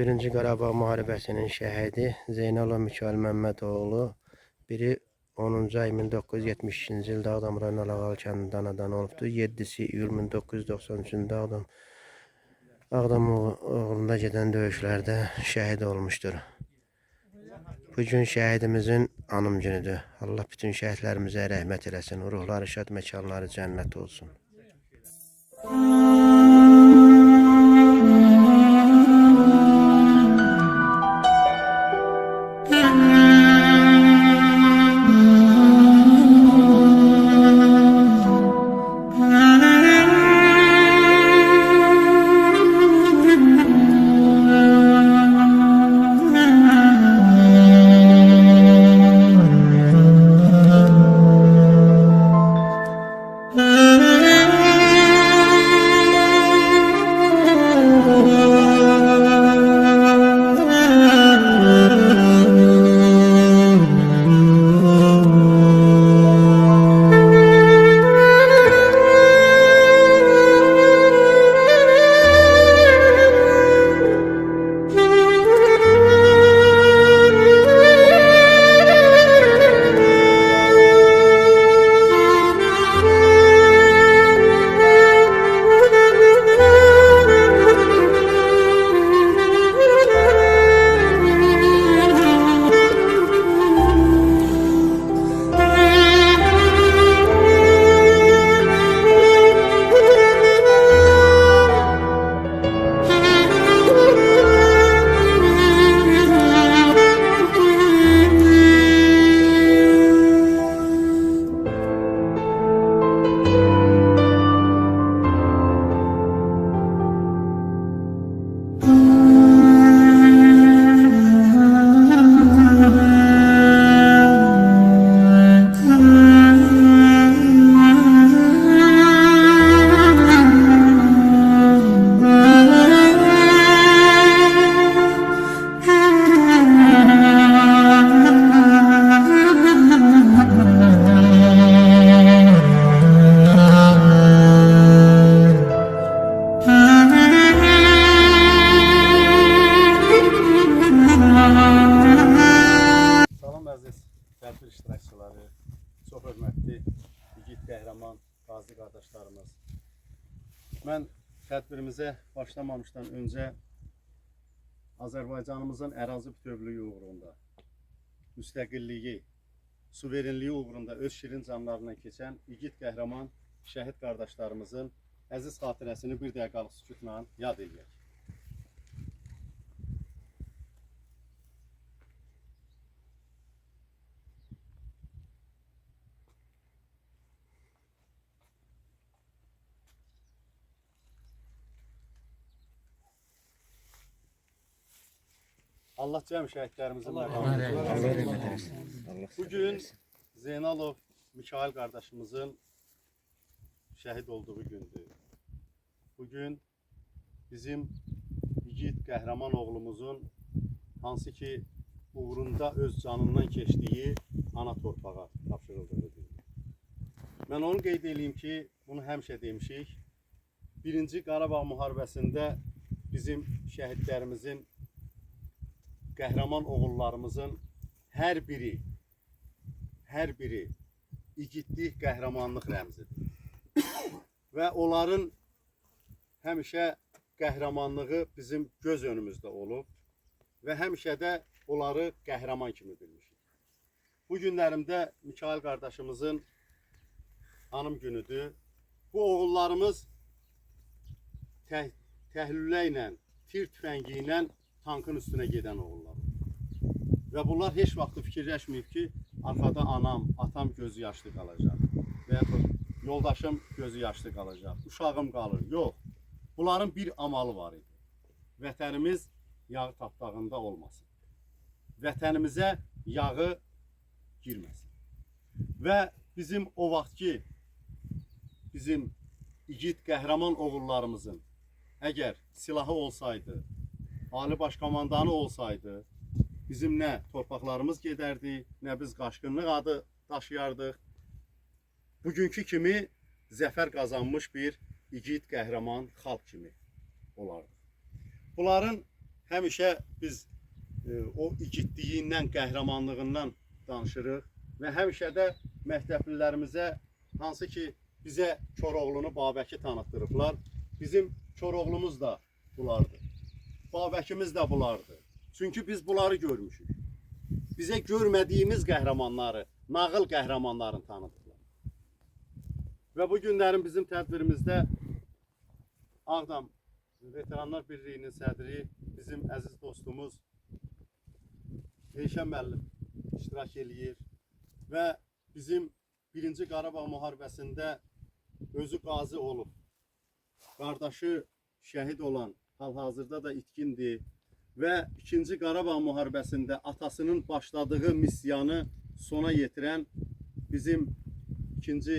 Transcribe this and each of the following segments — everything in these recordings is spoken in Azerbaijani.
Birinci Qarabağ müharibəsinin şəhidi Zeynalov Mikail Məmmədoğlu biri 10-cu ay 1972-ci ildə Ağdam rayonu Alağal kəndində anadan olubdur. 7-si iyul 1993-cü Ağdam uğrunda gedən döyüşlərdə şəhid olmuşdur. Bugün şəhidimizin anım günüdür. Allah bütün şəhidlərimizə rəhmət eləsin. Ruhları şad, məkanları cənnət olsun. Tədbir iştirakçıları, çox hörmətli igid qəhrəman qazi qardaşlarımız. Mən tədbirimizə başlamamışdan öncə Azərbaycanımızın ərazi bütövlüyü uğrunda, müstəqilliyi, suverenliyi uğrunda öz şirin canlarına keçən igid qəhrəman şəhid qardaşlarımızın əziz xatirəsini bir dəqiqəlik sükutla yad edək. Allah cəm şəhidlərimizin məqamını etsin. Bugün Zeynalov Mikail qardaşımızın şəhid olduğu gündür. Bugün bizim igid qəhrəman oğlumuzun hansı ki uğrunda öz canından keçdiyi ana torpağa tapşırıldığı gündür. Mən onu qeyd edeyim ki, bunu həmişə demişik. Birinci Qarabağ müharibəsində bizim şəhidlərimizin, qəhrəman oğullarımızın hər biri igidlik, qəhrəmanlıq rəmzidir. Və onların həmişə qəhrəmanlığı bizim göz önümüzdə olub və həmişə də onları qəhrəman kimi bilmişik. Bu günlərimdə Mikail qardaşımızın anım günüdür. Bu oğullarımız təhlülə ilə, tir tüfəngi ilə tankın üstünə gedən oğullar. Və bunlar heç vaxt fikirləşməyib ki, arxada anam, atam gözü yaşlı qalacaq və yaxud yoldaşım gözü yaşlı qalacaq, uşağım qalır. Yox, bunların bir amalı var idi. Vətənimiz yağı tapdağında olmasın. Vətənimizə yağı girməsin. Və bizim o vaxt ki, bizim igid qəhrəman oğullarımızın əgər silahı olsaydı, Ali Başkomandanı olsaydı, bizim nə torpaqlarımız gedərdi, nə biz qaçqınlıq adı daşıyardıq. Bugünkü kimi zəfər qazanmış bir igid qəhrəman xalq kimi olardı. Bunların həmişə biz o igidliyindən, qəhrəmanlığından danışırıq və həmişə də məktəblilərimizə, hansı ki bizə Koroğlunu, Babəki tanıtdırıblar. Bizim Koroğlumuz da bulardır. Babəkimiz də bulardır. Çünki biz bunları görmüşük. Bizə görmədiyimiz qəhrəmanları, nağıl qəhrəmanlarını tanıdıblar. Və bu günlərin bizim tədbirimizdə Ağdam Veteranlar Birliyinin sədri, bizim əziz dostumuz Elşən müəllim iştirak eləyir və bizim 1-ci Qarabağ müharibəsində özü qazi olub, qardaşı şəhid olan, hal-hazırda da itkindir və 2-ci Qarabağ müharibəsində atasının başladığı missiyanı sona yetirən bizim 2-ci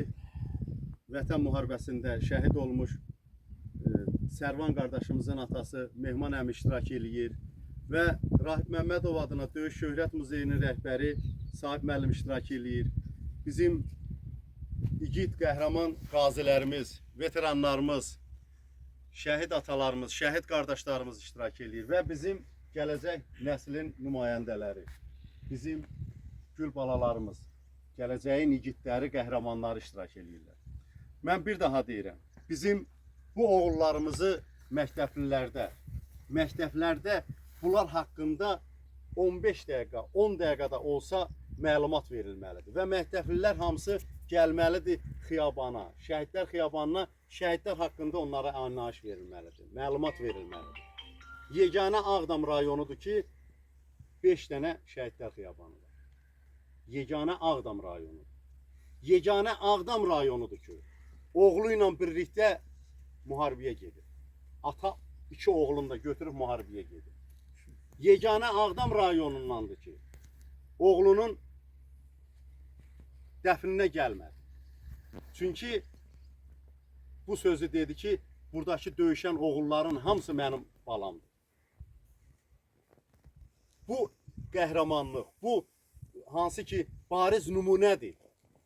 Vətən müharibəsində şəhid olmuş Sərvan qardaşımızın atası Mehman əmi iştirak eləyir və Rahib Məmmədov adına Döyüş Şöhrət Muzeyinin rəhbəri Sahib müəllim iştirak eləyir. Bizim igid qəhrəman qazilərimiz, veteranlarımız, şəhid atalarımız, şəhid qardaşlarımız iştirak eləyir və bizim gələcək nəslin nümayəndələri, bizim gül balalarımız, gələcəyin igidləri, qəhrəmanları iştirak eləyirlər. Mən bir daha deyirəm, bizim bu oğullarımızı məktəblərdə bunlar haqqında 15 dəqiqə, 10 dəqiqədə olsa məlumat verilməlidir və məktəblilər hamısı gəlməlidir xiyabana, şəhidlər xiyabanına, şəhidlər haqqında onlara anlayış verilməlidir, məlumat verilməlidir. Yeganə Ağdam rayonudur ki, 5 dənə şəhidlər xiyabanı var. Yeganə Ağdam rayonudur. Yeganə Ağdam rayonudur ki, oğlu ilə birlikdə müharibəyə gedir. Ata 2 oğlunu da götürüb müharibəyə gedir. Yeganə Ağdam rayonundandır ki, oğlunun dəfninə gəlmədi. Çünki bu sözü dedi ki, buradakı döyüşən oğulların hamısı mənim balamdır. Bu qəhrəmanlıq, bu hansı ki bariz nümunədir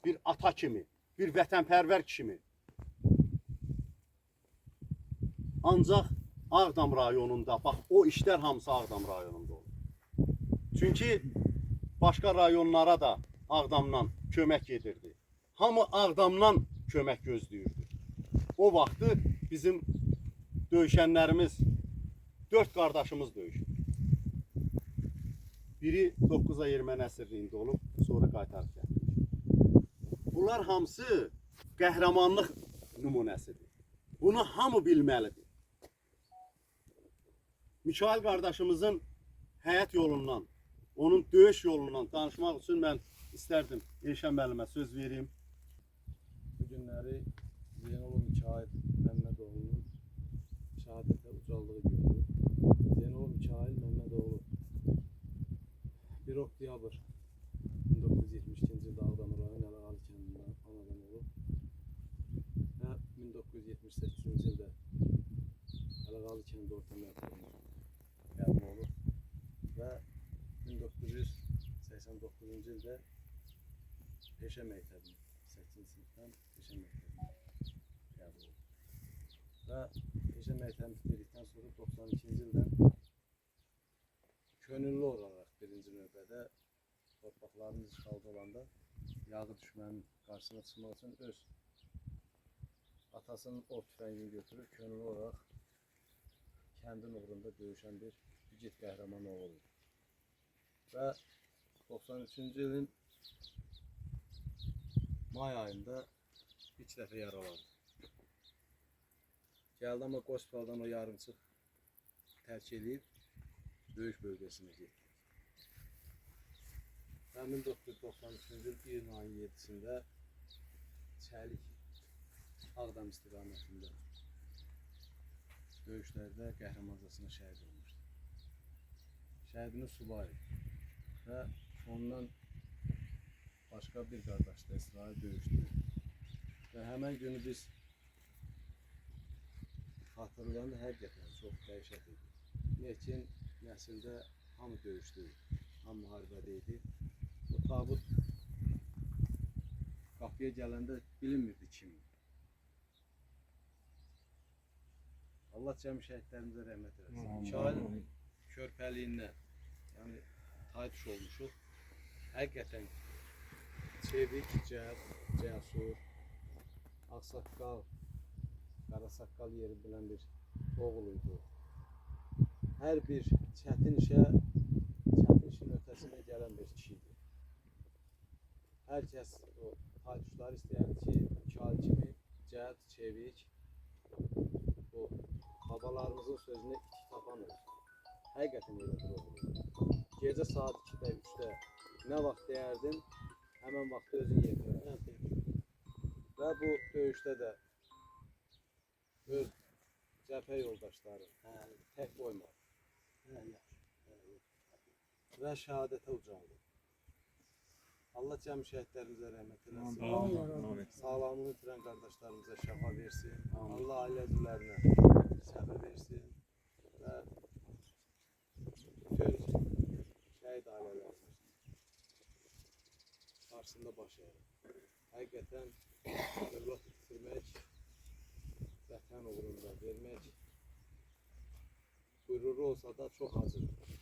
bir ata kimi, bir vətənpərvər kimi. Ancaq Ağdam rayonunda, bax o işlər hamısı Ağdam rayonunda olur. Çünki başqa rayonlara da Ağdamdan kömək edirdi. Hamı Ağdamdan kömək gözləyirdi. O vaxtı bizim döyüşənlərimiz, 4 qardaşımız döyüşür. Biri 9 ay erməni əsirliyində olub, sonra qaytarıb gətirir. Bunlar hamısı qəhrəmanlıq nümunəsidir. Bunu hamı bilməlidir. Mikail qardaşımızın həyat yolundan, onun döyüş yolundan danışmaq üçün mən istərdim Elşən müəllimə söz vereyim. Bu günləri Zeynalov Mikail Məmmədoğlu'nun şəhadətə ucaldığı gündür. Zeynalov Mikail Məmmədoğlu 1 oktyabr 1972-ci ildə Ağdam rayonu Əlaqalı kəndindən anadan olub və 1978-ci ildə Əlaqalı kəndi orta məktəbində qəbul olub və 1989-cu ildə peşə məktəbində 8-ci sinifdən peşə məktəbində qəbul olub və peşə məktəbini bitirdikdən sonra 92-ci ildən könüllü olaraq birinci növbədə torpaqlarımız işğalda olanda yağı düşmənin qarşısına çıxmaq üçün öz atasının ov tüfəngini götürüb könüllü olaraq kəndin uğrunda döyüşən bir igid qəhrəman oğludur. Və 93-cü ilin may ayında 3 dəfə yaralandı. Gəldi ama Qospaldan o yarımçıq tərk edib döyüş bölgəsinə getdi. Və 1993-cü il iyun ayının 7-sində Çəlik Ağdam istiqamətində döyüşlərdə qəhrəmancasına şəhid olmuşdu. Şəhidimiz subay və ondan başqa bir qardaş da İsrail döyüşdü. Və həmən günü biz xatırlayanda həqiqətən çox dəhşət idi. Neçin nəsildə hamı döyüşdü, hamı müharibədə idi. O tabut qapıya gələndə bilinmirdi kimdir. Allah cəmi şəhidlərimizə rəhmət eləsin. körpəliyindən, yəni taytuş olmuşuq. Həqiqətən çevik, cəsur, ağsaqqal, qarasaqqal yeri bilən bir oğul idi. Hər bir çətin işin ötəsində gələn bir kişiydi. Hər kəs o taytuşları istəyərdi ki, Mikail kimi cəld, çevik, o babalarımızın sözünə itik tapan olsun. Həqiqətən elə bir oğul idi. Gecə saat 2-də, 3-də nə vaxt deyərdin, həmən vaxtda özün yetirərdin. Və bu döyüşdə də öz cəbhə yoldaşları tək qoymadı. Və şəhadətə ucaldı. Allah cəmi şəhidlərimizə rəhmət eləsin. Sağlamlığını itirən qardaşlarımıza şəfa versin. Allah ailə üzvlərinə səbir versin. Və bütün şəhid ailələrimiz qarşısında baş əyir. Həqiqətən övlad itirmək, vətən uğrunda vermək qüruru olsa da çox acıdır.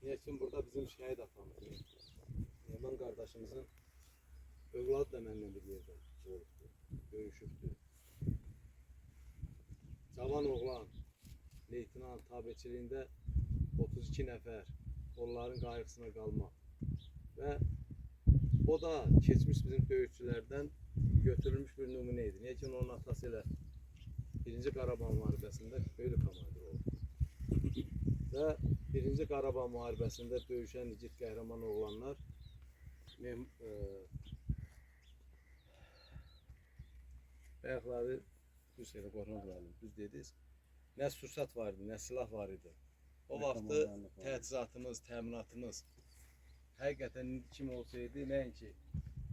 Niyə ki, burada bizim şəhid atamız, Neyman qardaşımızın övladı da mənimlə bir yerdə olubdur, döyüşübdür. Cavan oğlan, leytinant tabiçiliyində 32 nəfər, onların qayğısına qalmaq. Və o da keçmiş bizim döyüşçülərdən götürülmüş bir nümunə idi. Niyə ki, onun atası ilə 1-ci Qarabağ müharibəsində böyük komandir oldu. Və 1-ci Qarabağ müharibəsində döyüşən igid qəhrəman oğlanlar bayaqları düz elə qorxmaq lazım, düz dediniz. Nə sursat var idi, nə silah var idi. O vaxtı təchizatımız, təminatımız həqiqətən kim olsaydı, nəinki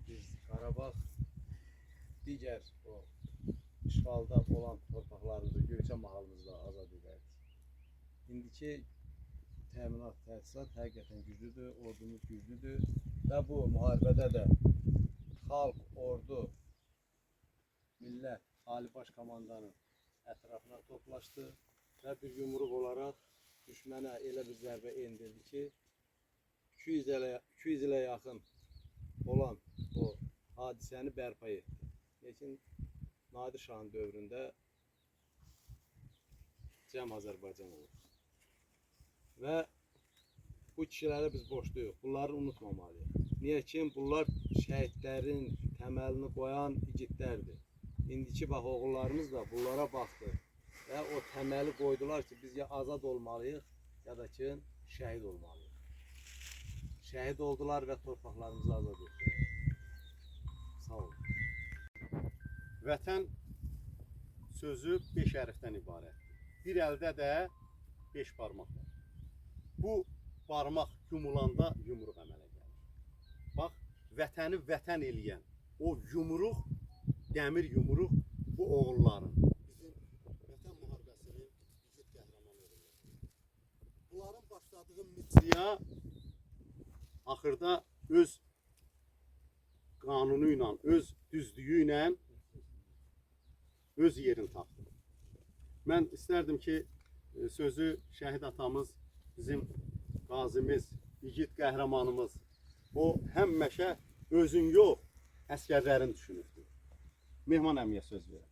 biz Qarabağ digər o işğalda olan torpaqlarımızı, Göyçə mahalımızda azad edərdik. İndiki təminat, təchizat həqiqətən güclüdür, ordumuz güclüdür və bu müharibədə də xalq, ordu, millət, Ali Baş Komandanın ətrafına toplaşdı və bir yumruq olaraq düşmənə elə bir zərbə endirdi ki, 200 ilə yaxın olan o hadisəni bərpa etdi. Lakin Nadir Şahın dövründə Cəm Azərbaycan oldu. Və bu kişilərə biz borcluyuq. Bunları unutmamalıyıq. Niyə ki, bunlar şəhidlərin təməlini qoyan igidlərdir. İndiki bax oğullarımız da bunlara baxdı və o təməli qoydular ki, biz ya azad olmalıyıq, ya da ki, şəhid olmalıyıq. Şəhid oldular və torpaqlarımızı azad etdilər. Sağ olun. Vətən sözü 5 hərfdən ibarətdir. Bir əldə də 5 barmaq var. Bu barmaq yumulanda yumruq əmələ gəlir. Bax, vətəni vətən eləyən o yumruq, dəmir yumruq bu oğulların. Bizim vətən müharibəsinin igid qəhrəman oğulları. Bunların başladığı mitsiya axırda öz qanunu ilə, öz düzlüyü ilə öz yerini tapdı. Mən istərdim ki, sözü şəhid atamız, bizim qazimiz, igid qəhrəmanımız, o həmişə özün yox, əskərlərin düşünürdü. Mehman əmiyə söz verir.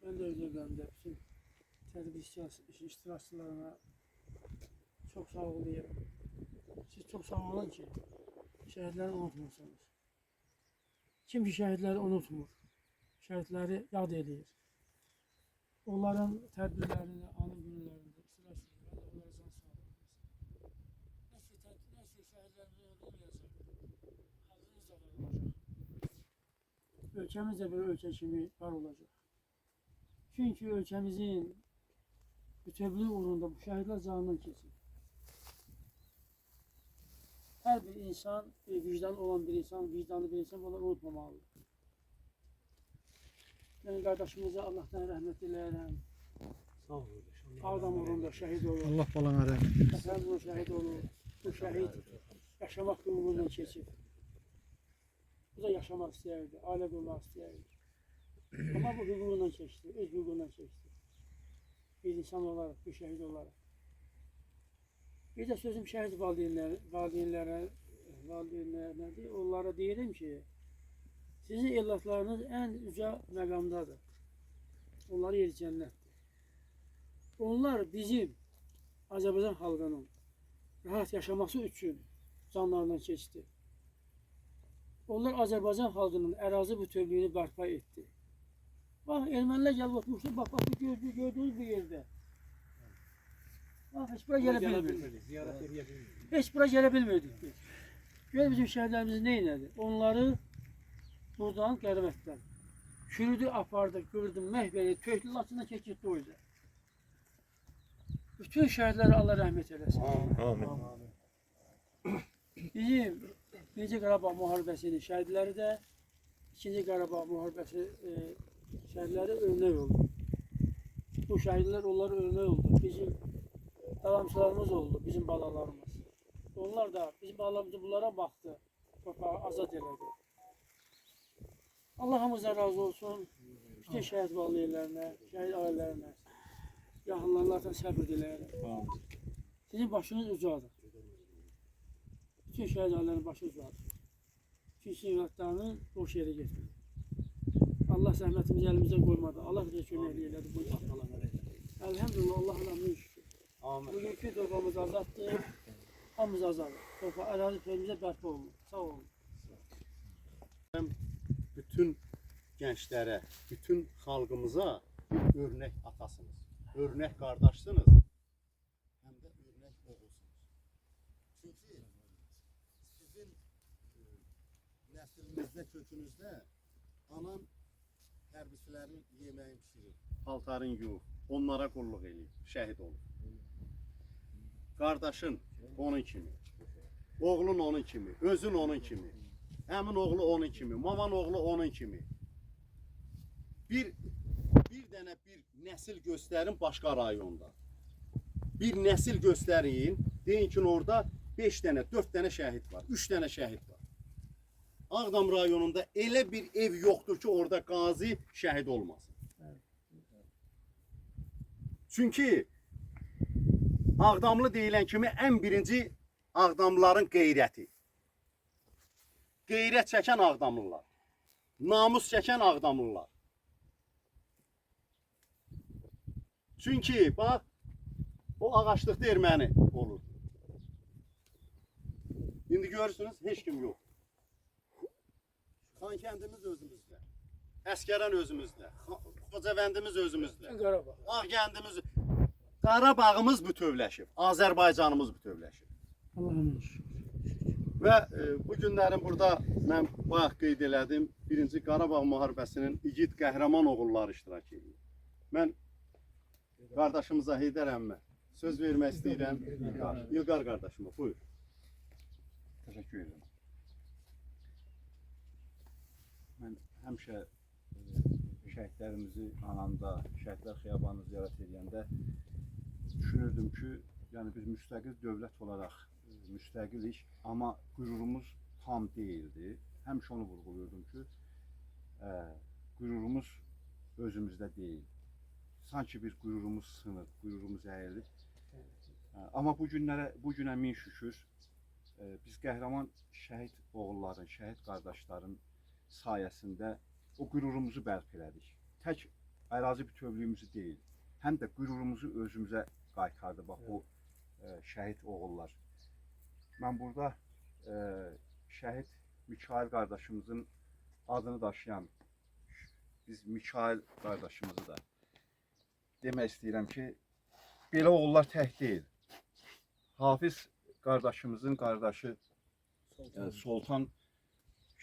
Ben de özür dilerim de bütün tedbir iştirakçılarına çok sağ olun diyelim. Siz çok sağ olun ki şehitleri unutmursunuz. Kim ki şehitleri unutmur, şehitleri yad edir. Onların tedbirlerini, anı günlerinde iştirakçılarına onlara can sağ olun. Nasıl şehitlerimizi öldürmeyecek, halkımız da var olacak. Ülkemiz de bir ülke kimi var olacak. Çünkü ülkemizin bütünlüğü uğrunda bu şehitler canından keçir. Her bir insan, vicdan olan bir insan, vicdanlı bir insan bunu unutmamalıdır. Ben kardeşimize Allah'tan rahmet dilerim. Sağ olun. Adam uğrunda şehit olur. Allah balana rəhmət. Vətən uğrunda şehit olur. Bu şehit yaşamaq hüququndan keçib. Bu da yaşamaq istəyirdi, ailə qurmaq istəyirdi. Amma bu hüququndan keçdi, öz hüququndan keçdi. Bir insan olaraq, bir şəhid olaraq. Bir də sözüm şəhid valideynlərinədir. Onlara deyirəm ki, sizin evlatlarınız ən uca məqamdadır. Onların yeri cənnətdir. Onlar bizim Azərbaycan xalqının rahat yaşaması üçün canlarından keçdi. Onlar Azərbaycan xalqının ərazi bütövlüyünü bərpa etdi. Bax, ermənilər gəlib oturmuşdu, bax, gördüyünüz bu yerdə. Bax, heç bura gələ bilmirdik. Heç bura gələ bilmirdik biz. Gör bizim şəhərlərimiz nə elədi? Onları buradan Qərvətdən çürüdü, apardı, qırdı, məhvəli, tökdü, Laçından keçirdi o yüzden. Bütün şəhidlərə Allah rəhmət eləsin. Amin. Bizim 1-ci Qarabağ müharibəsinin şəhidləri də 2-ci Qarabağ müharibəsi şəhidləri örnək oldu. Bu şəhidlər onlara örnək oldu. Bizim davamçılarımız oldu, bizim balalarımız. Onlar da bizim balalarımız bunlara baxdı, torpağı azad elədi. Allah hamımızdan razı olsun. Bütün şəhid valideynlərinə, şəhid ailələrinə, yaxınlarından səbir diləyirəm. Sizin başınız ucadır. Bütün şəhid ailələrin başı ucadır. Çünki evlatlarını boş yerə getmir. Allah zəhmətimizi əlimizdən qoymadı. Allah bize köməklik elədi bu atalara. Elhamdülillah, Allah'ın əmrini şükür. Bugünkü torpağımız azaddır. Hamımız azaddır. Torpaq ərazi bütövlüyümüzə bərpa olunur. Sağ olun. Bütün gençlere, bütün xalqımıza örnek atasınız, örnek qardaşsınız, hem de örnek oğulsunuz. Çünkü sizin nəsilinizdə, kökünüzdə anan hərbiçilərin yeməyin pişirir, paltarın yuyur, onlara qulluq eləyir, şəhid olur. Qardaşın onun kimi, oğlun onun kimi, özün onun kimi, əmin oğlu onun kimi, maman oğlu onun kimi. Bir dənə bir nəsil göstərin başqa rayonda. Bir nəsil göstərin, deyin ki orada 5 dənə, 4 dənə şəhid var, 3 dənə şəhid var. Ağdam rayonunda elə bir ev yoxdur ki orada qazi şəhid olmasın. Çünki Ağdamlı deyilən kimi ən birinci Ağdamlıların qeyrəti. Qeyrət çəkən Ağdamlılar, namus çəkən Ağdamlılar. Çünki bax, o ağaçlıqda erməni olur. İndi görürsünüz, heç kim yox. Xankəndimiz özümüzdə, Əskərən özümüzdə, Xocavəndimiz özümüzdə, Qarabağ. Ağgəndimiz, Qarabağımız bütövləşib, Azərbaycanımız bütövləşib. Allah'ın şükür. Və bu günlərin burada mən bayaq qeyd elədim, 1-ci Qarabağ müharibəsinin igid qəhrəman oğulları iştirak edir. Mən qardaşımıza Heydər əmmə söz vermək istəyirəm. İlqar qardaşıma, buyur. Təşəkkür edirəm. Mən həmişə şəhidlərimizi ananda, şəhidlər xiyabanını ziyarət edəndə düşünürdüm ki, yəni biz müstəqil dövlət olaraq müstəqilik, amma qürurumuz tam deyildi. Həmişə onu vurğuluyordum ki, qürurumuz özümüzdə deyil. Sanki bir qürurumuz sınır, qürurumuz əyilir. Amma bu günə min şükür, biz qəhrəman şəhid oğulların, şəhid qardaşların sayəsində o qürurumuzu bərpa elədik. Tək ərazi bütövlüyümüzü deyil, həm də qürurumuzu özümüzə qaytardı bax bu şəhid oğullar. Mən burada şəhid Mikail qardaşımızın adını daşıyan biz Mikail qardaşımızı da demək istəyirəm ki, belə oğullar tək deyil. Hafiz qardaşımızın qardaşı Soltan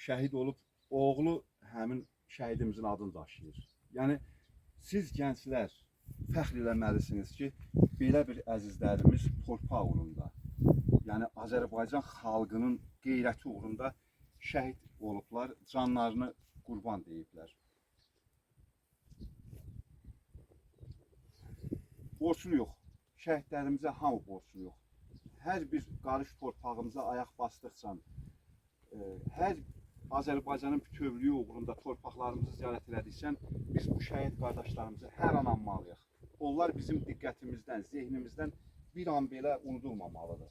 şəhid olub, oğlu həmin şəhidimizin adını daşıyır. Yəni siz gənclər fəxr eləməlisiniz ki, belə bir əzizlərimiz torpaq uğrunda, yəni Azərbaycan xalqının qeyrəti uğrunda şəhid olublar, canlarını qurban deyiblər. Borçlu yox, şəhidlərimizə hamı borçlu yox. hər bir qarış torpağımıza ayaq basdıqca, hər Azərbaycanın bütövlüyü uğrunda torpaqlarımızı ziyarət elədikcə biz bu şəhid qardaşlarımızı hər an anmalıyıq. Onlar bizim diqqətimizdən, zehnimizdən bir an belə unudulmamalıdır.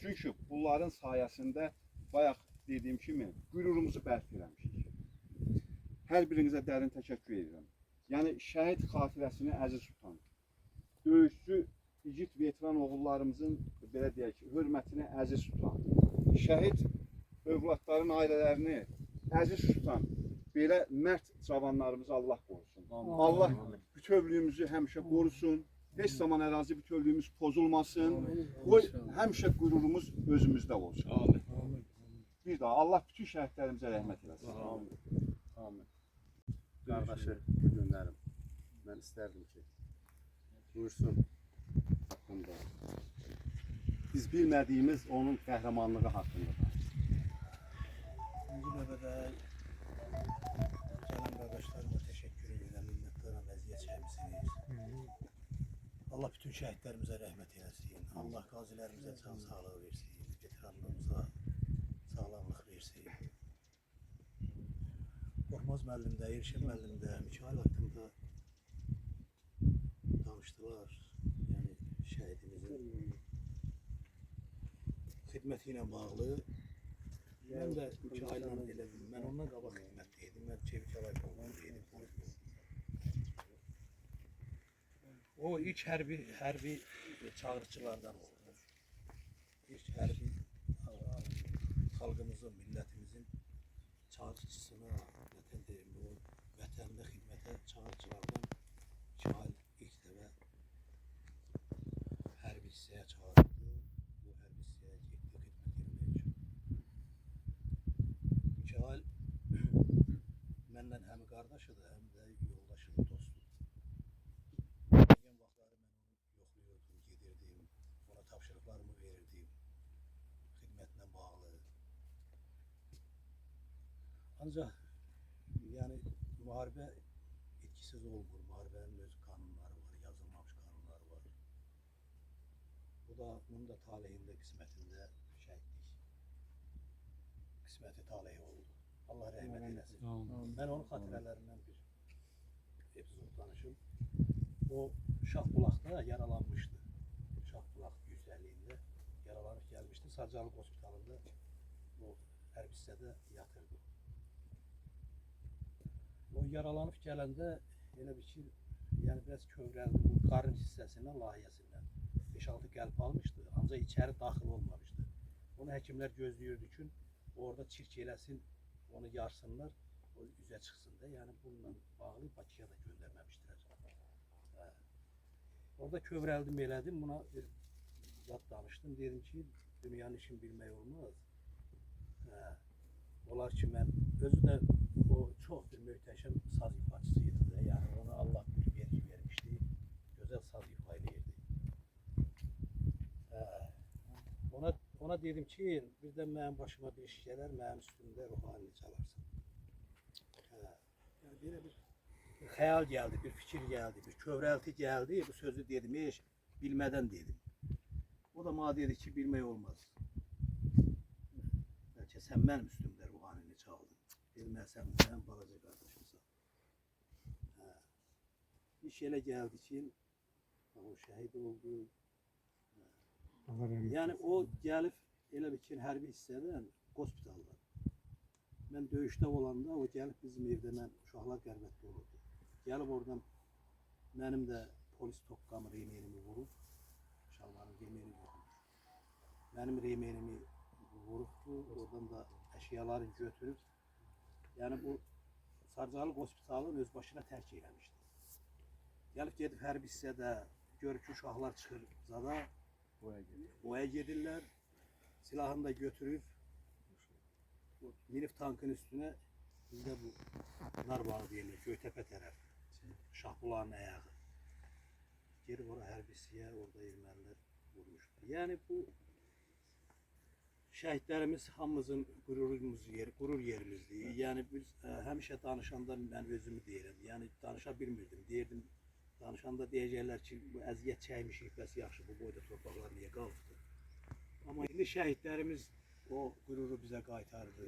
Çünki bunların sayəsində bayaq dediyim kimi qürurumuzu bərk eləmişik. Hər birinizə dərin təşəkkür edirəm. Yəni şəhid xatirəsini əziz tutan, döyüşçü igid veteran oğullarımızın belə deyək ki, hörmətini əziz tutan, şəhid övladların ailələrini əziz tutan belə mərd cavanlarımızı Allah qorusun. Allah bütövlüyümüzü həmişə qorusun. Heç zaman ərazi bütövlüyümüz pozulmasın. Qoy həmişə qürurumuz özümüzdə olsun. Bir daha Allah bütün şəhidlərimizə rəhmət eləsin. Amin. Qardaşı bu günlərim mən istərdim ki, buyursun haqqında. Biz bilmədiyimiz onun qəhrəmanlığı haqqında danışsın. Birinci növbədə gələn qardaşlarıma təşəkkür edirəm, minnətdaram, əziyyət çəkmisiniz. Allah bütün şəhidlərimizə rəhmət eləsin. Allah qazilərimizə can sağlığı versin. Veteranlarımıza sağlamlıq versin. Qorxmaz müəllim də, İrşad müəllim də, Mikail haqqında danışdılar. Yəni şəhidimizin xidməti ilə bağlı. Mən də Mikail'la elə bildim. Mən ondan qabaq xidmətdeydim. Mən Çevik Hava Yolları'ndaydım. O ilk hərbi çağrıcılardan oldu. İlk hərbi xalqımızın, millətimizin çağrıcısına, vətəndə xidmətə çağrıcılardan Mikail ilk dəfə hərbi hissəyə çağırdı. Bu hərbi hissəyə getdi xidmət etmək üçün. Mikail məndən həm qardaşıdır, həm də yoldaşıdır, dostdur. Müəyyən vaxtları mən onu yoxlayırdım, gedirdim, ona tapşırıqlarımı verirdim, xidmətlə bağlı. Ancaq yəni müharibə etkisiz olmur, müharibənin öz qanunları var, yazılmamış qanunları var. Bu da bunun da taleyində, qismətində şəhidlik. Qisməti taleyi oldu. Allah rəhmət eləsin. Mən onun xatirələrindən bir epizod danışım. O Şahbulaqda yaralanmışdı. Şahbulaq yüksəkliyində yaralanıb gəlmişdi. Sarıcalıq Hospitalında o hərbi hissədə yatırdı. O yaralanıb gələndə elə bir ki, yəni biraz kövrəldi. Bu qarın hissəsindən, layihəsindən 5-6 qəlb almışdı, ancaq içəri daxil olmamışdı. Onu həkimlər gözləyirdi ki, orada çirk eləsin, onu yarsınlar, o üzə çıxsın da. Yəni bununla bağlı Bakıya da göndərməmişdilər. Orada kövrəldim, elədim, buna bir zat danışdım. Dedim ki, dünyanın işini bilmək olmaz. Olar ki, mən özü də o çox bir möhtəşəm saz ifaçısıydı da. Yəni ona Allah bir vergi vermişdi, gözəl saz ifa edirdi. Ona dedim ki, birdən mənim başıma bir iş gələr, mənim üstümdə ruhani çalarsın. Yəni belə bir xəyal gəldi, bir fikir gəldi, bir kövrəlti gəldi. Bu sözü dedim, heç bilmədən dedim. O da bana dedi ki, bilmək olmaz. Bəlkə sən mənim üstümdə ruhanini çaldın. Dedim, sən mənim balaca qardaşımsan. İş elə gəldi ki, o şəhid oldu. Yəni o gəlib elə bir ki, hərbi hissədən hospitaldan. Mən döyüşdə olanda o gəlib bizim evdə, mən uşaqlar qərbətdə olurdu. Gəlib oradan mənim də polis toqqamı, remenimi vurub, şalvarın remeni yoxmuş. Mənim remenimi vurubdu, oradan da əşyalarını götürüb. Yəni bu Sarıcalıq Hospitalın öz başına tərk eləmişdi. Gəlib gedib hərbi hissədə görür ki, uşaqlar çıxır zada, boya gedirlər, silahını da götürüb, minib tankın üstünə, bizdə bu Narbağı deyilir, Göytepe tərəf, Şahbulağın ayağı. Gelib ora hərbisiyə, orada ermənilər vurmuşdu. Yəni bu şəhidlərimiz hamımızın qürur yerimizdir. Yəni biz həmişə danışanda mən özümü deyirəm, yəni danışa bilmirdim, deyirdim, danışanda deyəcəklər ki, bu əziyyət çəkmişik, bəs yaxşı bu boyda torpaqlar niyə qaldı? Ama indi şəhidlərimiz o qüruru bizə qaytardı.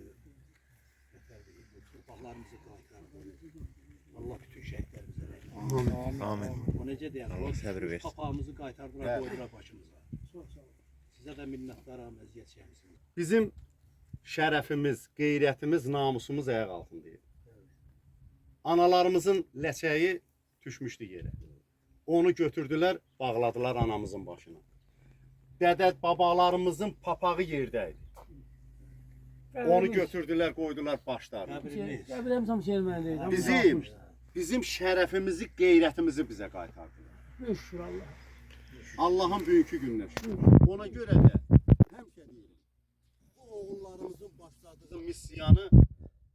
Gətirdi, bu torpaqlarımızı qaytardı. Allah bütün şəhidlərimizə rəhmət etsin. Amin. O necə deyər? Allah səbir versin. Papağımızı qaytardılar, Bəli. qoydular başımıza. Çox sağ olun. Sizə də minnətdaram, əziyyət çəkmisiniz. Bizim şərəfimiz, qeyrətimiz, namusumuz ayaq altındaydı. Analarımızın ləçəyi düşmüşdü yerə. Onu götürdülər, bağladılar anamızın başına. Dədə babalarımızın papağı yerdəydi. Onu götürdülər, qoydular başlarına. Qəbrimiz. Qəbrəm tam şeyməliydi. Bizim şərəfimizi, qeyrətimizi bizə qaytardılar. Şükür Allah. Allah'ın bugünkü gününə şükür. Ona görə də həmişə deyirik, bu oğullarımızın başladığı missiyanı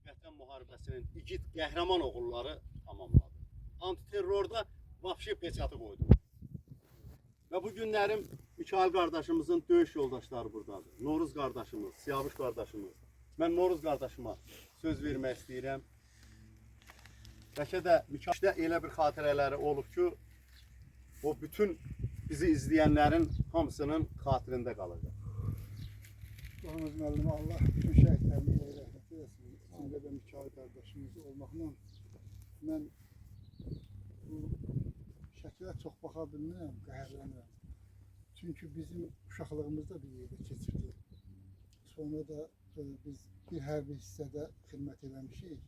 Vətən müharibəsinin igid qəhrəman oğulları tamamladı. Antiterrorda vahşi peçatı qoydu. Və bu günlərim Mikail qardaşımızın döyüş yoldaşları buradadır. Noruz qardaşımız, Siyavuş qardaşımız. Mən Noruz qardaşıma söz vermək istəyirəm. Bəlkə də Mikaildə elə bir xatirələri olub ki, o bütün bizi izləyənlərin hamısının xatirində qalacaq. Doğumuz müəllimi Allah bütün şəhidlərimizə rəhmət eləsin. İçində də Mikail qardaşımız olmaqla mən bu şəkilə çox baxa bilmirəm, qəhərlənirəm. Çünki bizim uşaqlığımızda bir yerdə keçirdi. Sonra da biz bir hərbi hissədə xidmət eləmişik.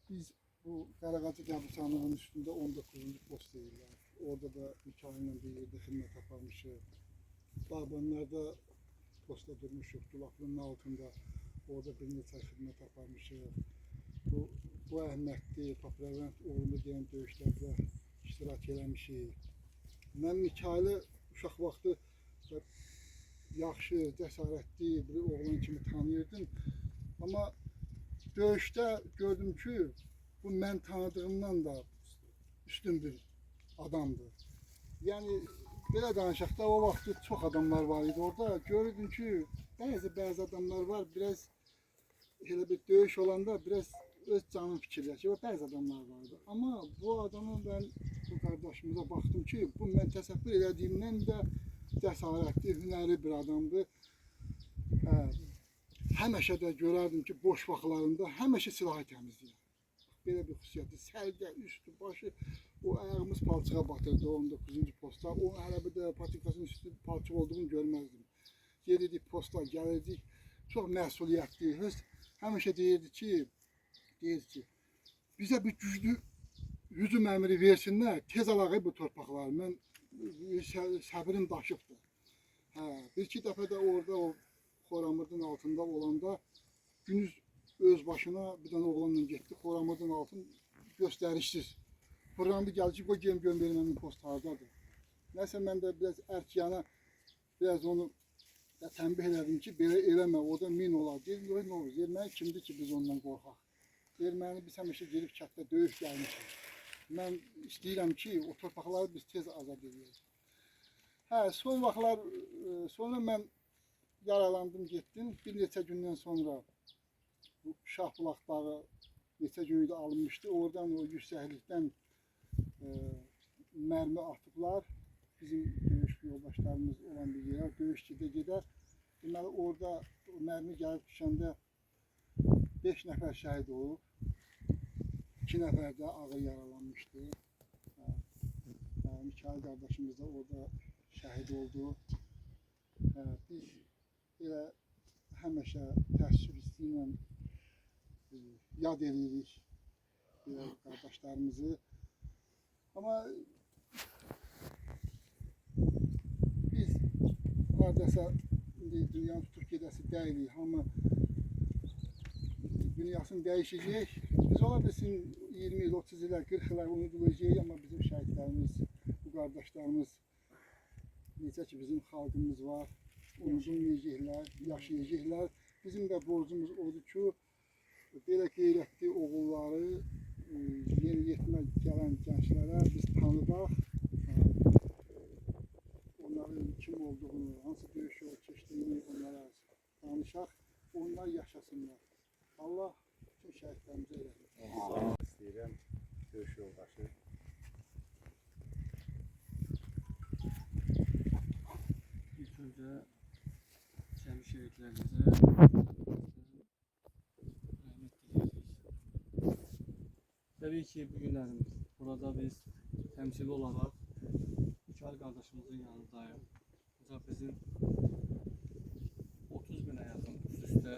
Biz bu Qaraqacı qəbirstanlığının üstündə 19-cu post deyirlər. Orada da Mikail'lə bir yerdə xidmət aparmışıq. Bağbanlarda postda durmuşuq, Dulaqlının altında. Orada bir neçə xidmət aparmışıq. Bu əhəmətli, Papravent uğurlu deyən döyüşlərdə iştirak eləmişik. Mən Mikail'i uşaq vaxtı yaxşı, cəsarətli bir oğlan kimi tanıyırdım. Amma döyüşdə gördüm ki, bu mən tanıdığımdan da üstün bir adamdır. Yəni, belə danışaq da o vaxtı çox adamlar var idi orada. Görürdüm ki, bəzi adamlar var, biraz elə bir döyüş olanda biraz öz canım fikirləşir. Bəzi adamlar vardı. Amma bu adamı mən, bu qardaşımıza baxdım ki, bu mən təsəvvür elədiyimdən də cəsarətli, hünərli bir adamdır. Həməşə də görərdim ki, boş vaxtlarında həməşə silahı təmizləyir. Belə bir xüsusiyyəti, sərgə, üstü, başı, o ayağımız palçığa batırdı 19-cu posta. O hələ bir də patikasının üstü palçıq olduğunu görməzdim. Gelirik posta, gəlirdik, çox məsuliyyətli, həmişə deyirdi ki, bizə bir güclü hücum əmri versinlər, tez alağı bu torpaqları. Mən səbrim daşıbdır. Bir-iki dəfə də orada o Xoramırdın altında olanda günüz öz başına bir dənə oğlanla getdi. Xoramırdın altın göstərişsiz. Fırlandı gəldi ki, o gem göndərin mənim post hardadır. Nəsə mən də biraz ərkiyana biraz onu tənbih elədim ki, belə eləmə, orada min olar. Dedim, nə olur, erməni kimdir ki, biz ondan qorxaq. Erməni biz həmişə gelib kətdə döyüş gəlmişik. Mən istəyirəm ki, o torpaqları biz tez azad edəyik. Son vaxtlar, sonra mən yaralandım, getdim. Bir neçə gündən sonra Şahbulaq dağı neçə günüdə alınmışdı. Oradan o yüksəklikdən mərmi atıblar. Bizim döyüş yoldaşlarımız olan bir yerə, döyüş gedər. Deməli, orada mərmi gəlib düşəndə 5 nəfər şəhid olub. 2 nəfər də ağır yaralanmışdı. Mikail qardaşımız da orada şəhid oldu. Biz elə həmişə təəssüf hissi ilə yad edirik qardaşlarımızı. Amma biz hardasa dünyanı tutub gedəsi deyilik. Amma dünyasını dəyişəcək. Biz ola bilsin 20 il, 30 illər, 40 illər unudulacaq. Amma bizim şəhidlərimiz, bu qardaşlarımız, necə ki bizim xalqımız var, unudulmayacaqlar, yaşayacaqlar. Bizim də borcumuz odur ki, belə qeyrətli oğulları, yeni yetmə gələn gənclərə biz tanıdaq, onların kim olduğunu, hansı döyüş yolu keçdiyini onlara danışaq, onlar yaşasınlar. Allah bütün şəhidlərimizə eləsin. İstəyirəm, döyüş yoldaşı. şəhidlərimizə rəhmət diləyiririk. Təbii ki, bu günlərimiz burada biz təmsili olaraq Mikail qardaşımızın yanındayıq. Ancaq bizim 30 binə yaxın üst-üstə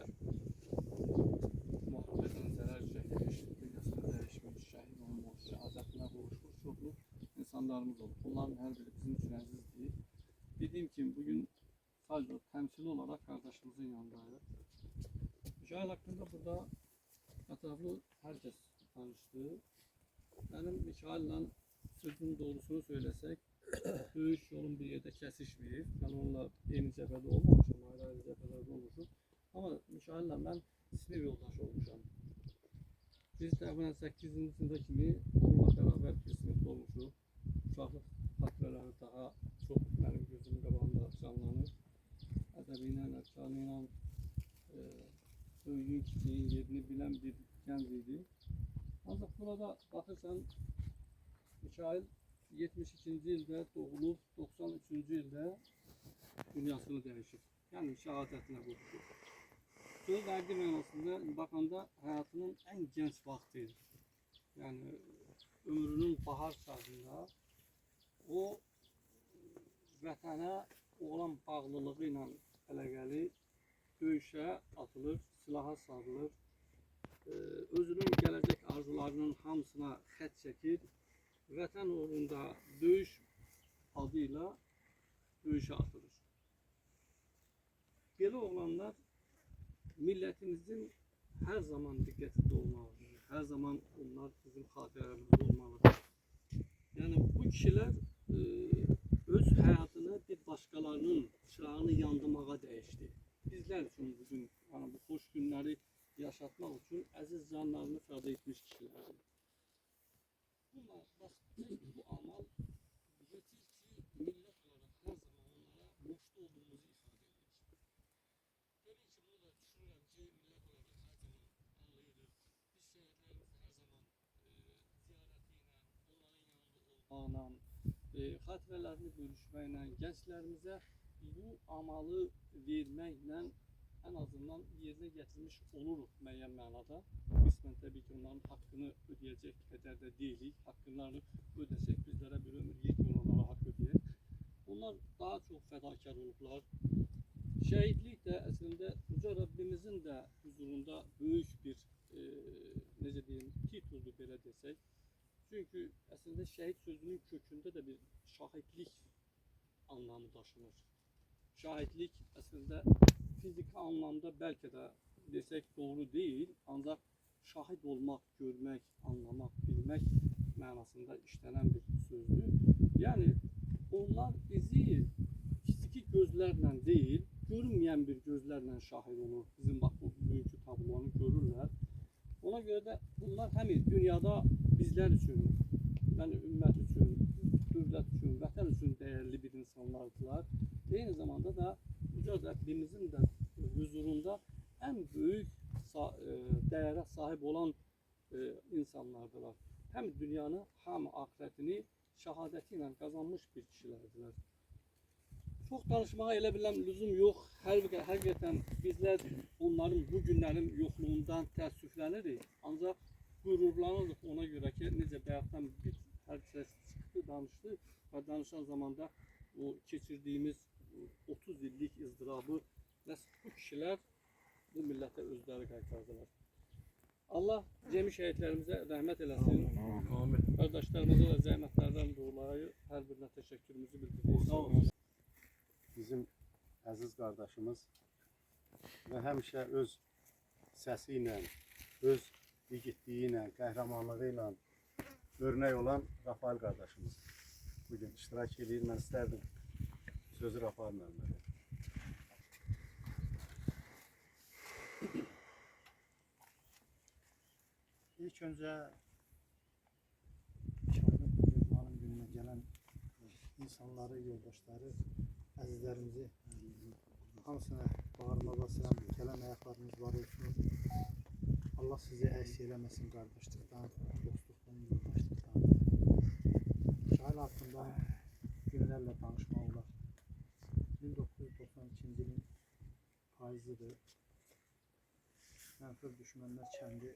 müharibədən zərər çəkmiş, dünyasını dəyişmiş, şəhid olmuş, şəhadətinə qovuşmuş çoxlu insanlarımız olub. Bunların hər biri bizim üçün əzizdir. Dediyim kimi, bugün sadəcə təmsili olaraq qardaşımızın yanındayıq. Mikail haqqında burada ətraflı hər kəs tanışdı. Mənim Mikail'la sözün doğrusunu söyləsək, döyüş yolun bir yerdə kəsişməyib. Mən onunla eyni cəbhədə olmamışam, ayrı-ayrı cəbhələrdə olmuşum. Amma Mikail'la mən sinif yoldaş olmuşam. Biz təxminən 8-ci sinifə kimi onunla bərabər bir sinifdə olmuşuq. Uşaqlıq xatirələri daha çox mənim gözümün qabağında canlanır. Ədəbi ilə, əfsanə ilə böyüyün, kiçiyin yerini bilən bir gənc idi. Ancaq burada baxırsan, Mikail 72-ci ildə doğulub, 93-cü ildə dünyasını dəyişib. Yəni şəhadətinə qovuşub. Söz həqiqi mənasında baxanda həyatının ən gənc vaxtı idi. Yəni ömrünün bahar çağında o vətənə olan bağlılığı ilə əlaqəli döyüşə atılır, silaha sarılır. Özünün gələcək arzularının hamısına xət çəkir, vətən uğrunda döyüş adıyla döyüşə atılır. Belə oğlanlar millətimizin hər zaman diqqətində olmalıdır, hər zaman onlar bizim xatirələrimizdə olmalıdır. Yəni bu kişilər öz həyatını bir başqalarının çırağını yandırmağa dəyişdi. Bizlər üçün bugün yəni bu xoş günləri yaşatmaq üçün əziz canlarını fəda etmiş kişilərdir. Bunlar bu amal yetir ki, millət olaraq hər zaman onlara borçlu olduğumuzu ifade edir. Təbii ki, bunu da düşünürəm ki, millət olaraq hər zaman anlayırıq. Biz şəhidlərimizi hər zaman ziyarəti ilə, onların yanında olmaqla, xatirələrini bölüşməklə, gənclərimizə bu amalı verməklə ən azından yerinə gətirmiş oluruq müəyyən mənada. Qismən təbii ki, onların haqqını ödəyəcək qədər də deyilik. Haqqlarını ödəsək bizlərə bir ömür yetmir onlara haqq ödəyək. Onlar daha çox fədakar olublar. Şəhidlik də əslində Uca Rəbbimizin də huzurunda böyük bir necə deyim, tituldur belə desək. Çünki əslində şəhid sözünün kökündə də bir şahidlik anlamı daşınır. Şahidlik əslində fiziki anlamda bəlkə də desək doğru deyil, ancaq şahid olmaq, görmək, anlamaq, bilmək mənasında işlənən bir sözdür. Yəni onlar bizi fiziki gözlərlə deyil, görünməyən bir gözlərlə şahid olur. Bizim bax bu bugünkü tablonu görürlər. Ona görə də bunlar həm dünyada bizlər üçün, yəni ümmət üçün, dövlət üçün, vətən üçün dəyərli bir insanlardılar. Eyni zamanda da Uca Rəbbimizin də huzurunda ən böyük dəyərə sahib olan insanlardılar. Həm dünyanı, həm axirətini şəhadəti ilə qazanmış bir kişilərdilər. Çox danışmağa elə biləm lüzum yox. Həqiqətən bizlər onların bu günlərin yoxluğundan təəssüflənirik. Ancaq qürurlanırıq ona görə ki, necə bayaqdan bir hər kəs çıxdı, danışdı və danışan zamanda o keçirdiyimiz 30 illik ızdırabı bu kişilər bu millətə özləri qaytardılar. Allah cəmi şəhidlərimizə rəhmət eləsin. Amin. Qardaşlarımıza da zəhmətlərdən dolayı hər birinə təşəkkürümüzü bildiririk. Bizim əziz qardaşımız və həmişə öz səsi ilə, öz igidliyi ilə, qəhrəmanlığı ilə örnək olan Rafael qardaşımız bugün iştirak edir. Mən istərdim sözü Rafael müəllimə. İlk öncə Şahid gününə gələn insanları, yoldaşları, əzizlərimizi hamısına bağırmağa selam, gələn ayaqlarımız var olsun. Allah sizi əks eləməsin qardaşlıqdan, dostluqdan, yoldaşlıqdan. Şahid haqqında günlərlə danışmaq olar. 1992-ci ilin faizlidir. Mənfur düşmənlər kəndi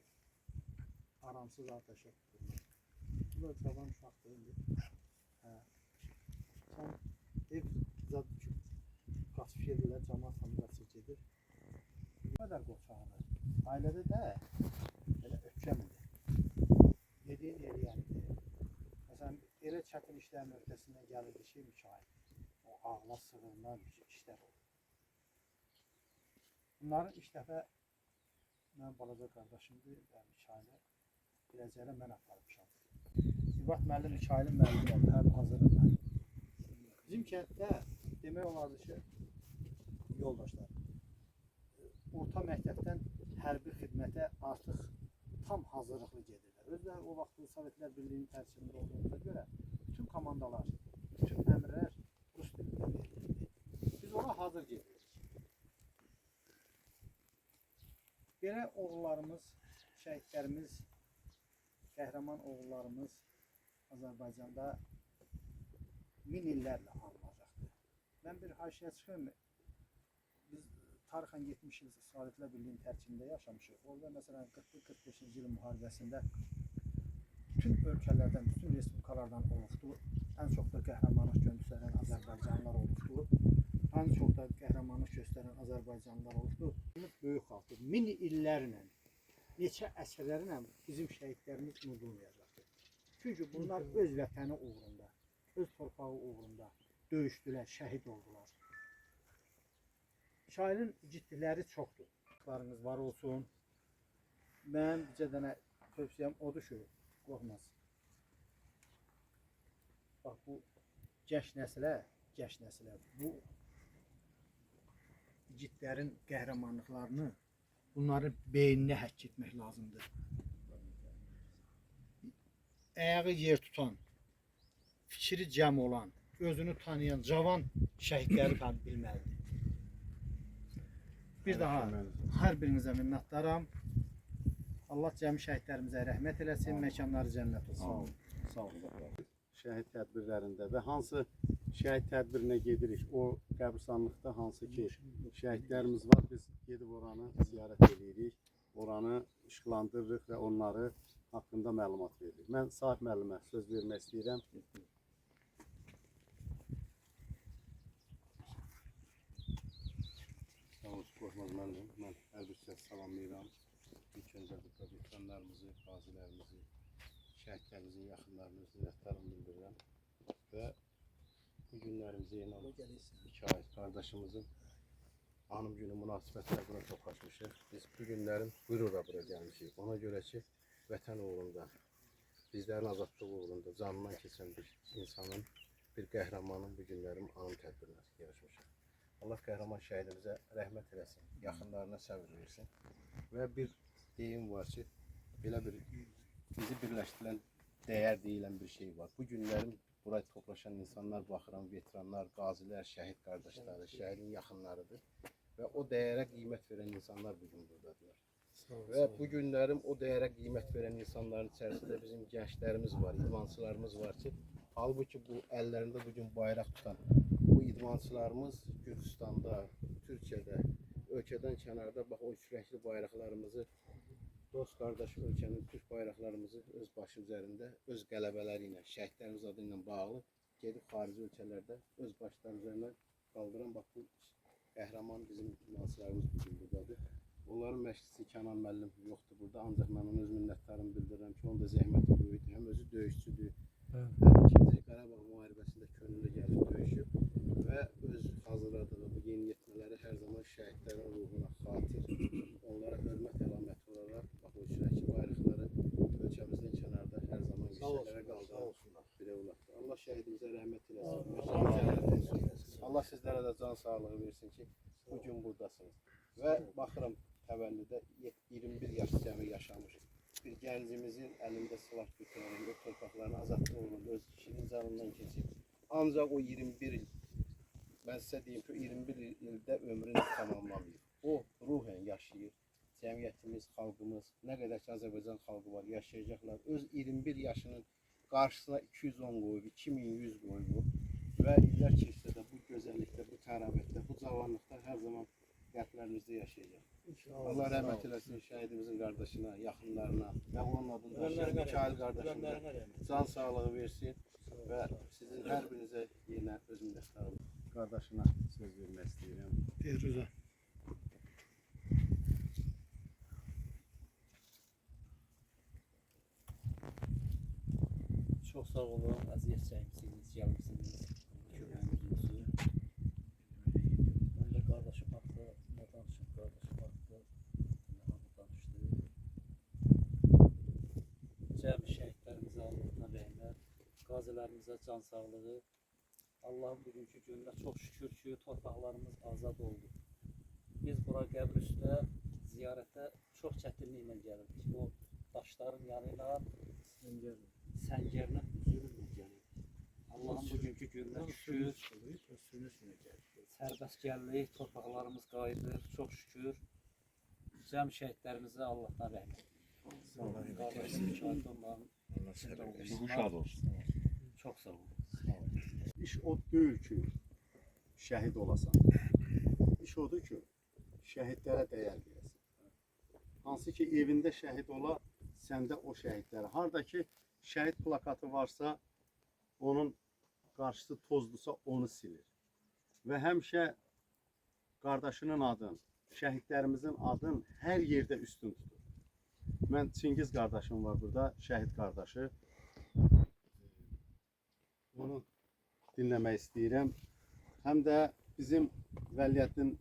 aramsız atəşə tuturlar. Bu da cavan uşaqdır indi. Hə. Sən ev zad qaçıb gedirlər, camaat hamı qaçıb gedir. Bu qədər qoçaqdır. Ailədə də belə ötkəmdir. Dediyin eləyəndir. Məsələn, elə çətin işlərin öhdəsindən gəlirdi ki, Mikail. O ağla sığınan işlər olur. Bunların ilk dəfə mənim balaca qardaşımdır və Mikailə biləcəklə mən aparmışam. İbat müəllim Mikailin müəllimi hər hazırım mən. Bizim kənddə demək olardı ki, yoldaşlar, orta məktəbdən hərbi xidmətə artıq tam hazırlıqlı gedirlər. Özləri o vaxt Sovetlər Birliyinin tərkibində olduğumuza görə bütün komandalar, bütün əmrlər rus dilində verilirdi. Biz ona hazır gedirik. Belə oğullarımız, şəhidlərimiz, qəhrəman oğullarımız Azərbaycanda min illərlə anılacaqdır. Mən bir haşiyə çıxım, biz tarixən 70 il Sovetlər Birliyinin tərkibində yaşamışıq. Orada məsələn 41-45-ci ilin müharibəsində bütün ölkələrdən, bütün respublikalardan olubdu. Ən çox da qəhrəmanlıq göstərən Azərbaycanlılar olubdu. Ən çox da qəhrəmanlıq göstərən Azərbaycanlılar olubdu. Böyük xalqdır. Min illərlə, neçə əsrlərlə bizim şəhidlərimiz unudulmayacaqdır. Çünki bunlar öz vətəni uğrunda, öz torpağı uğrunda döyüşdülər, şəhid oldular. Mikailin igidlikləri çoxdur. Xalqlarınız var olsun. Mən bizə dənə tövsiyəm odur ki, qorxmaz. Bax bu gəş nəslə bu igidlərin qəhrəmanlıqlarını bunların beyninə həkk etmək lazımdır. Ayağı yer tutan, fikri cəm olan, özünü tanıyan cavan şəhidləri bilməlidir. Bir daha hər birinizə minnətdaram. Allah cəmi şəhidlərimizə rəhmət eləsin, məkanları cənnət olsun. Sağ olun. Şəhid tədbirlərində və hansı şəhid tədbirinə gedirik, o qəbirstanlıqda hansı ki şəhidlərimiz var, biz gedib oranı ziyarət edirik, oranı işıqlandırırıq və onları haqqında məlumat veririk. Mən Sahib müəllimə söz vermək istəyirəm. Sağ olsun, Qorxmaz müəllim. Mən hər bir sizə salamlayıram. İlk öncə burada veteranlarımızı, qazilərimizi, şəhidlərimizin yaxınlarını minnətdarım bildirirəm. Və bu günlərimizi Zeynal Mikail qardaşımızın anım günü münasibətilə buna toplaşmışıq. Biz bu günlərin qürurla bura gəlmişik. Ona görə ki, vətən uğrunda, bizlərin azadlığı uğrunda canından keçən bir insanın, bir qəhrəmanın bu günlərin anım tədbirləri yarışmışıq. Allah qəhrəman şəhidimizə rəhmət eləsin, yaxınlarına səbir versin. Və bir deyim var ki, belə bir bizi birləşdirən dəyər deyilən bir şey var. Bu günlərin buraya toplaşan insanlar, baxıram, veteranlar, qazilər, şəhid qardaşları, şəhidin yaxınlarıdır. Və o dəyərə qiymət verən insanlar bugün buradadırlar. Və bu günlərin o dəyərə qiymət verən insanların içərisində bizim gənclərimiz var, idmançılarımız var ki, halbuki bu əllərində bugün bayraq tutan bu idmançılarımız Gürcüstanda, Türkiyədə, ölkədən kənarda bax o üç rəngli bayraqlarımızı, dost qardaş ölkənin Türk bayraqlarımızı öz başı üzərində, öz qələbələri ilə, şəhidlərimiz adı ilə bağlı gedib xarici ölkələrdə öz başları üzərindən qaldıran bax bu qəhrəman bizim idmançılarımız bugün buradadır. Onların məşqçisi Kənan müəllim yoxdur burada, ancaq mən ona öz minnətdarımı bildirirəm ki, onun da zəhməti böyükdür, həm özü döyüşçüdür, həm 2-ci Qarabağ müharibəsində könüllü gəlib döyüşüb və öz hazırladığı bu yeniyetmələri hər zaman şəhidlərin ruhuna xatir, onlara hörmət əlaməti olaraq bax o üçrəngli bayraqları ölkəmizdən kənarda hər zaman yüksəklərə qaldıran bir övladdır. Allah şəhidimizə rəhmət eləsin. Allah sizlərə də can sağlığı versin ki, bugün buradasınız. Və baxıram təvəllüdə 21 yaş cəmi yaşamış bir gəncimizin əlində silah götürərək o torpaqların azadlığı uğrunda öz kişinin canından keçib. Ancaq o 21 il, mən sizə deyim ki, 21 ildə ömrünü tamamlamayıb. O ruhən yaşayır. Cəmiyyətimiz, xalqımız, nə qədər ki Azərbaycan xalqı var, yaşayacaqlar. Öz 21 yaşının qarşısına 210 qoyub, 2100 qoyub və illər keçsə də bu gözəllikdə, bu tərabətdə, bu cavanlıqda hər zaman qəlblərimizdə yaşayacaq. İnşallah. Allah rəhmət eləsin şəhidimizin qardaşına, yaxınlarına və onun adında Mikail qardaşımıza can sağlığı versin və sizin hər birinizə yenə öz minnətdarım qardaşına söz vermək istəyirəm. Firuzə. Çox sağ olun, əziyyət çəkmisiniz, gəlmişsiniz. Köməyimizin mən də qardaşım haqqında nə danışım, qardaşım haqqında hamı danışdı. Cəmi şəhidlərimizə Allahına rəhmət, qazilərimizə can sağlığı. Allahın bugünkü gününə çox şükür ki, torpaqlarımız azad oldu. Biz bura qəbr üstə ziyarətə çox çətinliklə gəlirdik. O daşların yanıyla səngərlə üzürlə gəlirdik. Allahın bugünkü gününə şükür, sərbəst gəldik, torpaqlarımız qayıdır, çox şükür. Cəm şəhidlərimizə Allahdan rəhmət. Qardaşım şahid olmanın Şad olsun. çox sağ olun. İş o deyil ki, şəhid olasan. İş odur ki, şəhidlərə dəyər verəsən. Hansı ki, evində şəhid ola, səndə o şəhidlərə. Harada ki, şəhid plakatı varsa, onun qarşısı tozlusa onu silir. Və həmişə qardaşının adın, şəhidlərimizin adın hər yerdə üstün tutur. Mən Çingiz qardaşım var burada, şəhid qardaşı. Onu dinləmək istəyirəm. Həm də bizim Vəliyyəddin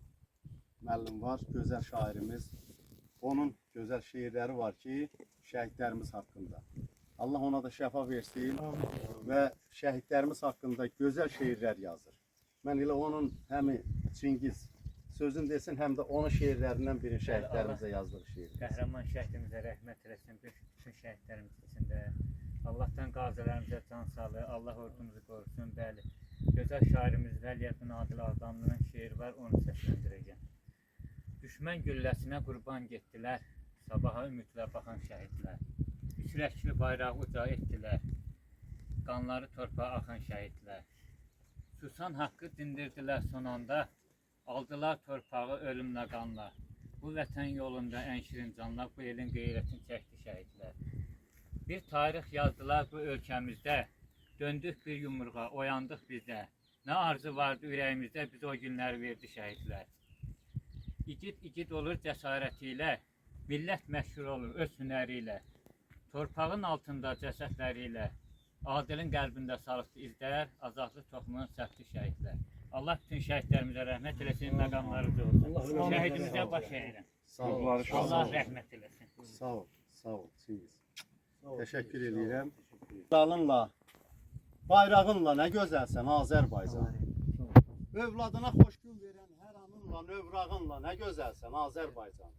müəllim var, gözəl şairimiz. Onun gözəl şeirləri var ki, şəhidlərimiz haqqında. Allah ona da şəfa versin və şəhidlərimiz haqqında gözəl şeirlər yazır. Mən elə onun həmi Çingiz sözün desin, həm də onun şeirlərindən birini şəhidlərimizə yazdığı şeir. Qəhrəman şəhidimizə rəhmət eləsin, bütün şəhidlərimiz içində. Allahdan qazilərimizə can sağlığı, Allah ordumuzu qorusun, bəli. Gözəl şairimiz Vəliyyəddin Adil Adamlının şeiri var, onu səsləndirəcəm. Düşmən gülləsinə qurban getdilər, sabaha ümidlə baxan şəhidlər. Üç rəkli bayrağı uca etdilər, qanları torpağa axan şəhidlər. Susan haqqı dindirdilər son anda, aldılar torpağı ölümlə qanla. Bu vətən yolunda ən şirin canlar, bu elin qeyrətini çəkdi şəhidlər. Bir tarix yazdılar bu ölkəmizdə, döndük bir yumruğa, oyandıq bizdə. Nə arzu vardı ürəyimizdə, biz o günləri verdi şəhidlər. İgid olur cəsarəti ilə, millət məşhur olur öz hünəri ilə. Torpağın altında cəsədləri ilə, Adilin qəlbində salıqdı izlər, azadlıq toxumunun səfti şəhidlər. Allah bütün şəhidlərimizə rəhmət eləsin, məqamlarımız olsun. Şəhidimizə baş əyirəm. Sağ ol. Allah rəhmət eləsin. Sağ ol, sağ ol Çingiz. Təşəkkür edirəm. Dalınla, bayrağınla nə gözəlsən Azərbaycan. Övladına xoş gün verən hər anınla, övrağınla nə gözəlsən Azərbaycan.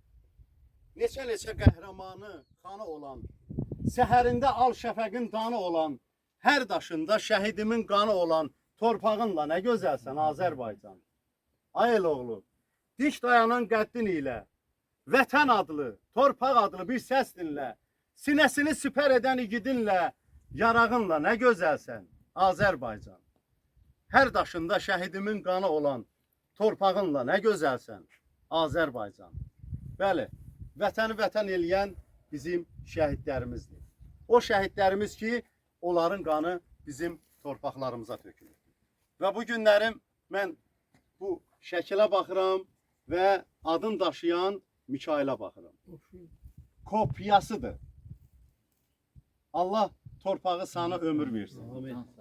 Neçə qəhrəmanı, qanı olan, səhərində al şəfəqin danı olan, hər daşında şəhidimin qanı olan, torpağınla nə gözəlsən Azərbaycan. Ay el oğlu, dik dayanan qəddin ilə, vətən adlı, torpaq adlı bir səs dinlə, sinəsini sipər edən igidinlə, yarağınla nə gözəlsən Azərbaycan. Hər daşında şəhidimin qanı olan, torpağınla nə gözəlsən Azərbaycan. Bəli, vətəni vətən eləyən bizim şəhidlərimizdir. O şəhidlərimiz ki, onların qanı bizim torpaqlarımıza tökülür. Və bu günlərim mən bu şəkilə baxıram və adın daşıyan Mikailə baxıram. Kopyasıdır. Allah torpağı sana ömür versin.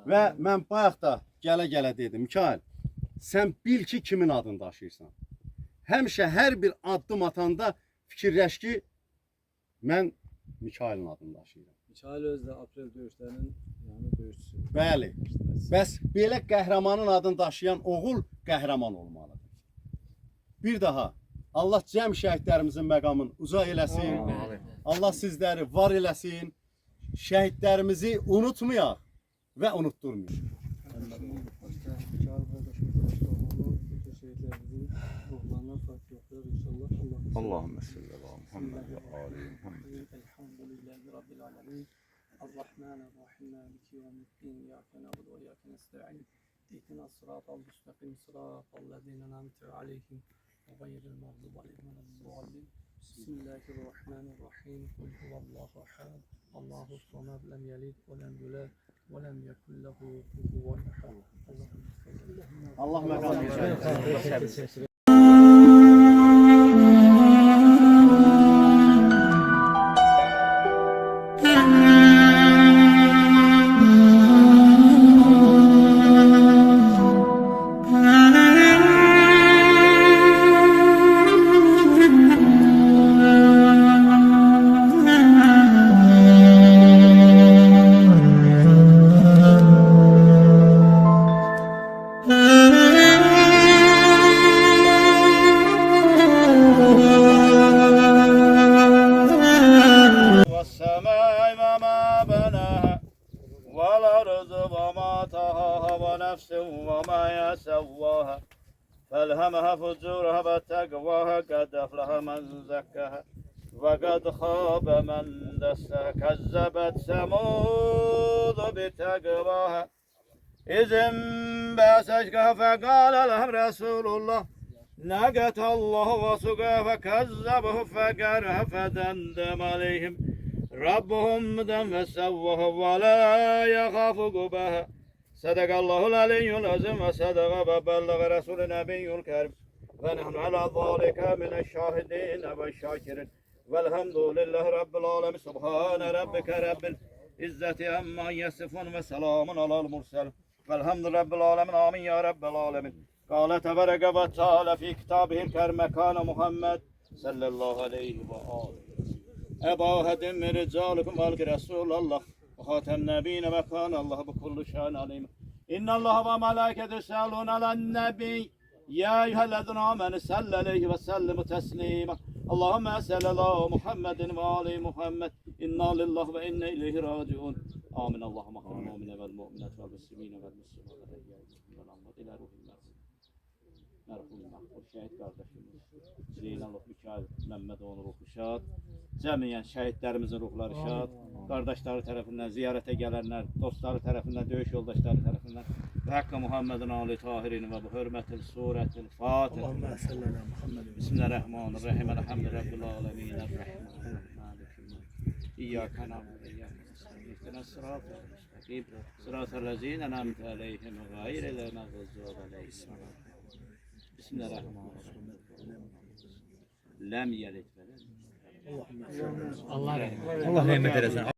Və mən bayaq da gələ dedim, Mikail, sən bil ki, kimin adını daşıyırsan. Həmişə hər bir addım atanda fikirləş ki, mən Mikailin adını daşıyıram. Mikail özü də aprel döyüşlərinin döyüşçüsü. Bəli. Bəs belə qəhrəmanın adını daşıyan oğul qəhrəman olmalıdır. Bir daha Allah cəm şəhidlərimizin məqamını uca eləsin. Allah sizləri var eləsin. Şəhidlərimizi unutmayaq və unutturmayaq. Allahümme salli ala Muhammed ve ali Muhammed. Elhamdülillahi Rabbil alemin. Ar-Rahmanir-Rahim. Maliki yevmiddin. İyyake na'budu ve iyyake nesta'in. İhdina sıratal müstakim. Sıratal lezîne en'amte aleyhim. غير المغضوب عليهم ولا الضالين بسم الله الرحمن الرحيم قل هو الله أحد الله الصمد لم يلد ولم يولد ولم يكن له كفوا أحد Allah mekanını والسماء وما بناها والأرض وما طهاها ونفس وما يسواها فألهمها فجورها وتقواها قد أفلح من زكاها وقد خاب من دساها كذبت ثمود بتقواها إذ انبعث أشقاها فقال لهم رسول الله ناقة الله وسقاها فكذبه فقرها فدندم عليهم ربهم دم فسواه ولا يخاف عقباها صدق الله العلي العظيم وصدق وبلغ رسول النبي الكريم ونحن على ذلك من الشاهدين والشاكرين والحمد لله رب العالمين سبحان ربك رب العزة عما يصفون وسلام على المرسلين والحمد رب العالمين آمين يا رب العالمين قال تبارك وتعالى في كتابه الكريم كان محمد صلى الله عليه وآله أبا هدم من رجالكم والك رسول الله وخاتم النبيين وكان الله بكل شيء عليم إن الله وملائكته يصلون على النبي يا أيها الذين آمنوا صلوا عليه وسلموا تسليما اللهم صل على محمد وآل محمد إنا لله وإنا إليه راجعون آمين اللهم اغفر المؤمنين والمؤمنات والمسلمين والمسلمات والأموات إلى روح merhum Mahmud şehit kardeşimiz Zeynalov Mikail Mehmedoğlu ruhu şad. Cemiyen şehitlerimizin ruhları şad. Kardeşleri tarafından ziyarete gelenler, dostları tarafından, dövüş yoldaşları tarafından ve Hakkı Muhammed'in Ali Tahirin ve bu hürmetil suretil Fatiha. Bismillahirrahmanirrahim. Elhamdülillahi Rabbil alemin. Errahmanirrahim. İyyâke na'budu ve iyyâke nestaîn. İhdinas sıratal müstakîm. Sıratal lezîne en'amte aleyhim gayril mağdûbi aleyhim. Bismillahirrahmanirrahim. Lem yelid ve lem. Allah rahmet eylesin.